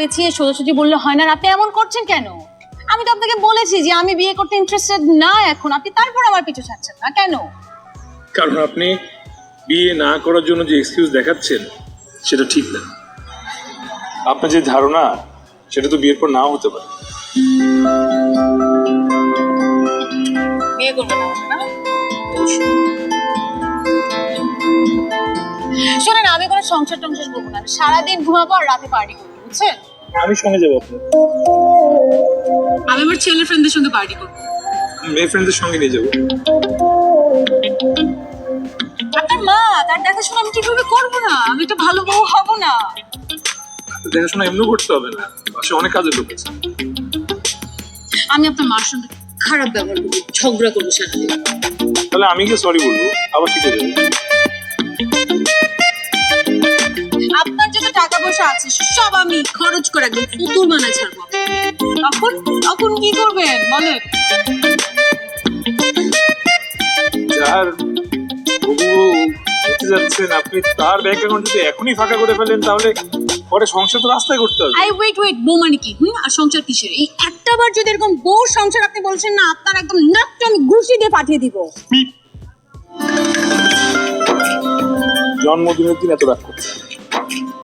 পেছিয়ে সোজাসুজি বললে হয় না। আপনি এমন করছেন কেন? আমি তো আপনাকে বলেছি যে আমি বিয়ে করতে ইন্টারেস্টেড না এখন, আপনি তারপর আমার পিছু ছাড়ছেন না কেন? কারণ আপনি বিয়ে না করার জন্য যে এক্সকিউজ দেখাচ্ছেন সেটা ঠিক না। আপনার যে ধারণা সেটা তো বিয়ের পর নাও হতে পারে। বিয়ে করবেন না? শোনেন, আমি কোনো সংসার টংসার করবো না, আমি সারাদিন ঘুমাবো আর রাতে পার্টি করবো, বুঝছেন? আমি সঙ্গে যাবো আপনার। আমি আমার ছেলে ফ্রেন্ডদের সঙ্গে পার্টি করবো। মেয়ে ফ্রেন্ডদের সঙ্গে নিয়ে যাবো। আপনার মা, তার দেখাশোনা আমি কিভাবে করবো না? আমি তো ভালো বউ হবো না। দেখাশোনা এমনিও করতে হবে না, বাসায় অনেক কাজের লোক আছে। আমি আপনার মার সঙ্গে খারাপ ব্যবহার করবো, ঝগড়া করবো সারাদিন। তাহলে আমি গিয়ে সরি বলবো, আবার ঠিক হয়ে যাবে। আপনার যত টাকা পয়সা আছে সব আমি খরচ করে একদম পুতুল বানায় ছাড়বো। তখন তখন কি করবেন বলেন? যার বহু হতে যাচ্ছেন আপনি, তার ব্যাংক অ্যাকাউন্ট যদি এখনই ফাঁকা করে ফেলেন তাহলে পরে সংসার তো রাস্তায় করতে হবে। আই ওয়েট বউ মানে কি? আর সংসার কিসের? এই একটা বার যদি এরকম বউ সংসার আপনি বলছেন না, আপনার একদম নাকটা আমি ঘুষি দিয়ে পাঠিয়ে দিব। জন্মদিনের দিন এত রাগ করছে।